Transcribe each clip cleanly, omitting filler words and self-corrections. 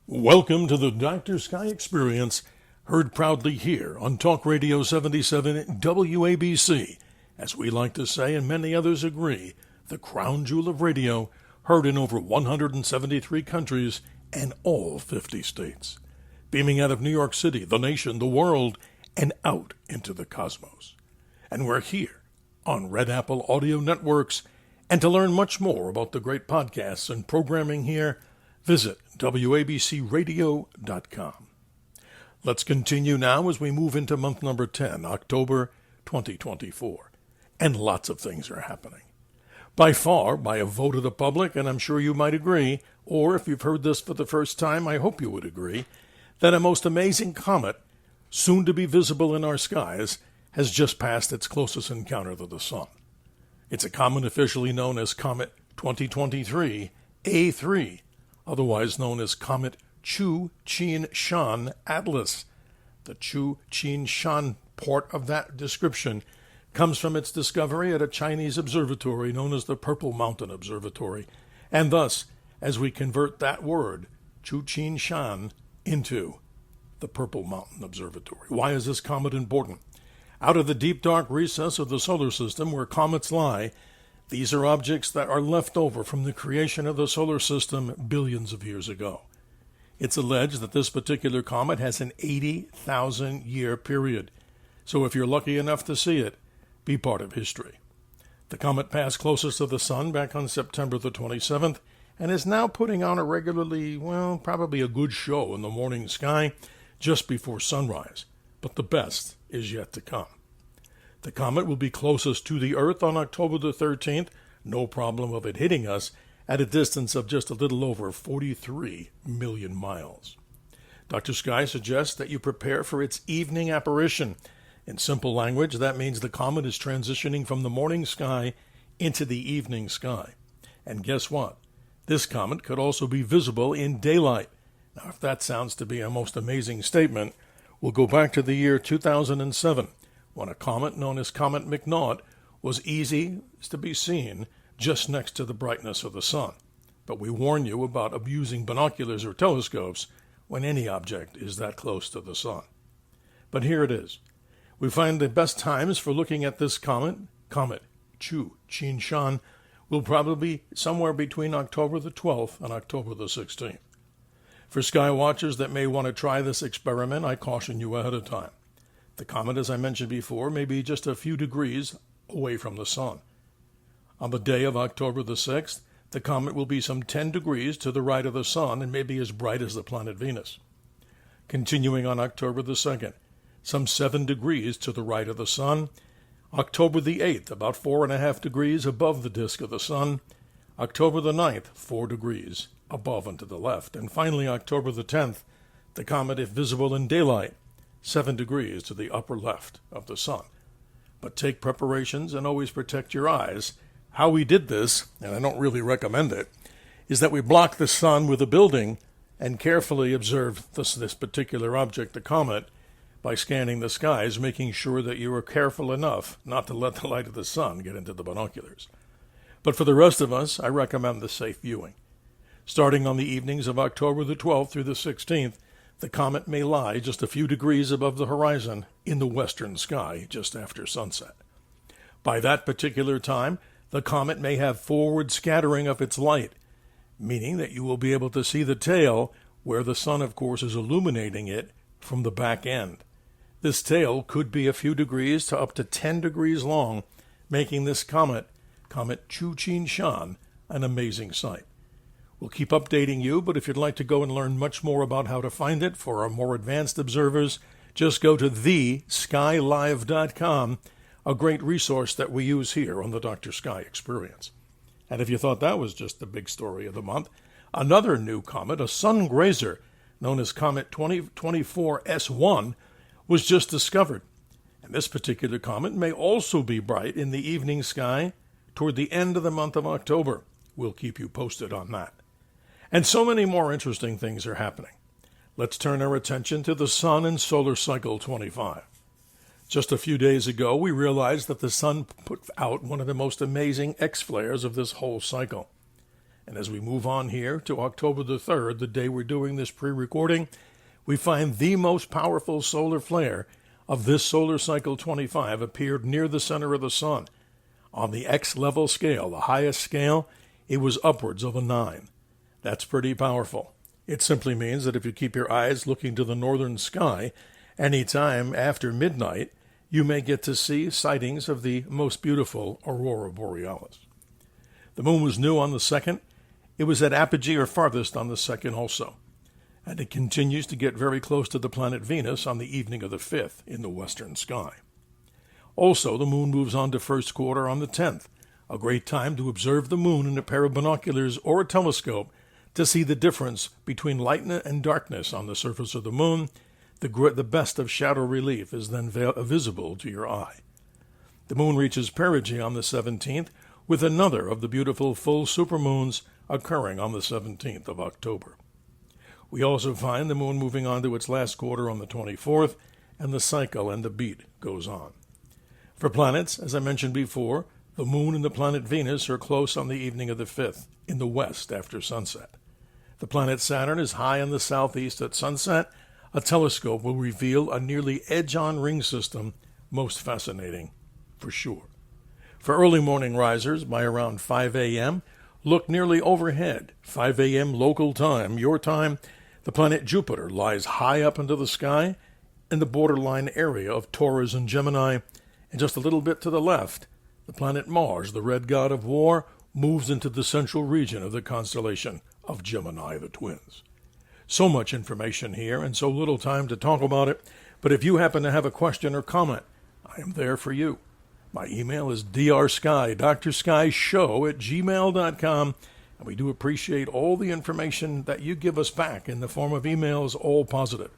Welcome to the Dr. Sky Experience, heard proudly here on Talk Radio 77 WABC. As we like to say, and many others agree, the crown jewel of radio, heard in over 173 countries and all 50 states. Beaming out of New York City, the nation, the world, and out into the cosmos. And we're here on Red Apple Audio Networks. And to learn much more about the great podcasts and programming here, visit WABCRadio.com. Let's continue now as we move into month number 10, October 2024. And lots of things are happening. By far, by a vote of the public, and I'm sure you might agree, or if you've heard this for the first time, I hope you would agree, that a most amazing comet, soon to be visible in our skies, has just passed its closest encounter to the Sun. It's a comet officially known as Comet 2023 A3, otherwise known as Comet Chu-Chin-Shan Atlas. The Chu-Chin-Shan part of that description comes from its discovery at a Chinese observatory known as the Purple Mountain Observatory, and thus, as we convert that word, Chu-Chin-Shan, into the Purple Mountain Observatory. Why is this comet important? Out of the deep dark recess of the solar system where comets lie, these are objects that are left over from the creation of the solar system billions of years ago. It's alleged that this particular comet has an 80,000-year period, so if you're lucky enough to see it, be part of history. The comet passed closest to the Sun back on September the 27th and is now putting on a regularly, probably a good show in the morning sky just before sunrise, but the best is yet to come. The comet will be closest to the Earth on October the 13th, no problem of it hitting us, at a distance of just a little over 43 million miles. Dr. Sky suggests that you prepare for its evening apparition. In simple language, that means the comet is transitioning from the morning sky into the evening sky. And guess what? This comet could also be visible in daylight. Now, if that sounds to be a most amazing statement, we'll go back to the year 2007, when a comet known as Comet McNaught was easy to be seen just next to the brightness of the Sun. But we warn you about abusing binoculars or telescopes when any object is that close to the Sun. But here it is. We find the best times for looking at this comet, Comet Chu-Chin-Shan, will probably be somewhere between October the 12th and October the 16th. For sky watchers that may want to try this experiment, I caution you ahead of time. The comet, as I mentioned before, may be just a few degrees away from the Sun. On the day of October the 6th, the comet will be some 10 degrees to the right of the Sun and may be as bright as the planet Venus. Continuing on October the 2nd, some 7 degrees to the right of the Sun. October the 8th, about 4.5 degrees above the disk of the Sun. October the 9th, 4 degrees above and to the left. And finally, October the 10th, the comet, if visible in daylight, 7 degrees to the upper left of the Sun. But take preparations and always protect your eyes. How we did this, and I don't really recommend it, is that we blocked the Sun with a building and carefully observed this particular object, the comet, by scanning the skies, making sure that you were careful enough not to let the light of the Sun get into the binoculars. But for the rest of us, I recommend the safe viewing. Starting on the evenings of October the 12th through the 16th, the comet may lie just a few degrees above the horizon in the western sky just after sunset. By that particular time, the comet may have forward scattering of its light, meaning that you will be able to see the tail where the Sun, of course, is illuminating it from the back end. This tail could be a few degrees to up to 10 degrees long, making this comet, Comet Chu-Chin-Shan, an amazing sight. We'll keep updating you, but if you'd like to go and learn much more about how to find it for our more advanced observers, just go to theskylive.com, a great resource that we use here on the Dr. Sky Experience. And if you thought that was just the big story of the month, another new comet, a sun grazer, known as Comet 2024 S1, was just discovered. And this particular comet may also be bright in the evening sky toward the end of the month of October. We'll keep you posted on that. And so many more interesting things are happening. Let's turn our attention to the Sun and Solar Cycle 25. Just a few days ago, we realized that the Sun put out one of the most amazing X-flares of this whole cycle. And as we move on here to October the 3rd, the day we're doing this pre-recording, we find the most powerful solar flare of this solar cycle 25 appeared near the center of the sun. On the X-level scale, the highest scale, it was upwards of a 9. That's pretty powerful. It simply means that if you keep your eyes looking to the northern sky any time after midnight, you may get to see sightings of the most beautiful aurora borealis. The moon was new on the 2nd. It was at apogee or farthest on the 2nd also. And it continues to get very close to the planet Venus on the evening of the 5th in the western sky. Also, the moon moves on to first quarter on the 10th, a great time to observe the moon in a pair of binoculars or a telescope to see the difference between light and darkness on the surface of the moon. The best of shadow relief is then visible to your eye. The moon reaches perigee on the 17th, with another of the beautiful full supermoons occurring on the 17th of October. We also find the moon moving on to its last quarter on the 24th, and the cycle and the beat goes on. For planets, as I mentioned before, the moon and the planet Venus are close on the evening of the 5th, in the west after sunset. The planet Saturn is high in the southeast at sunset. A telescope will reveal a nearly edge-on ring system, most fascinating, for sure. For early morning risers, by around 5 a.m., look nearly overhead, 5 a.m. local time, your time. The planet Jupiter lies high up into the sky in the borderline area of Taurus and Gemini, and just a little bit to the left, the planet Mars, the red god of war, moves into the central region of the constellation of Gemini, the twins. So much information here and so little time to talk about it, but if you happen to have a question or comment, I am there for you. My email is drsky@gmail.com, and we do appreciate all the information that you give us back in the form of emails, all positive.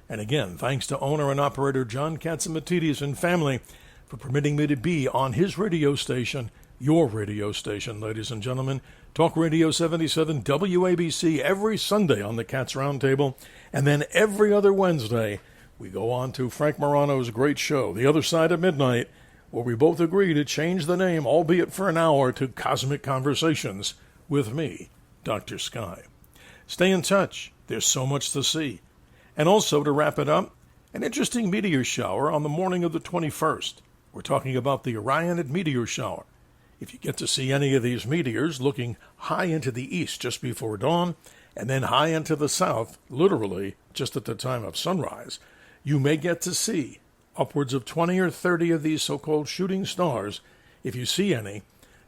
And again, thanks to owner and operator John Katzimatidis and family for permitting me to be on his radio station, your radio station, ladies and gentlemen. Talk Radio 77 WABC every Sunday on the Cats Roundtable, and then every other Wednesday we go on to Frank Morano's great show, The Other Side of Midnight, where we both agree to change the name, albeit for an hour, to Cosmic Conversations with me, Dr. Sky. Stay in touch. There's so much to see. And also, to wrap it up, an interesting meteor shower on the morning of the 21st. We're talking about the Orionid meteor shower. If you get to see any of these meteors looking high into the east just before dawn, and then high into the south, literally just at the time of sunrise, you may get to see upwards of 20 or 30 of these so-called shooting stars. If you see any,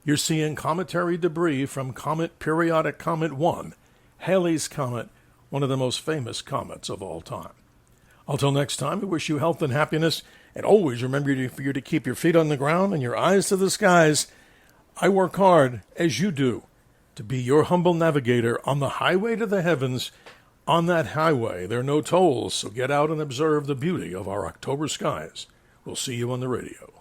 you're seeing cometary debris from periodic Comet 1, Halley's Comet, one of the most famous comets of all time. Until next time, we wish you health and happiness, and always remember for you to keep your feet on the ground and your eyes to the skies. I work hard, as you do, to be your humble navigator on the highway to the heavens. On that highway, there are no tolls, so get out and observe the beauty of our October skies. We'll see you on the radio.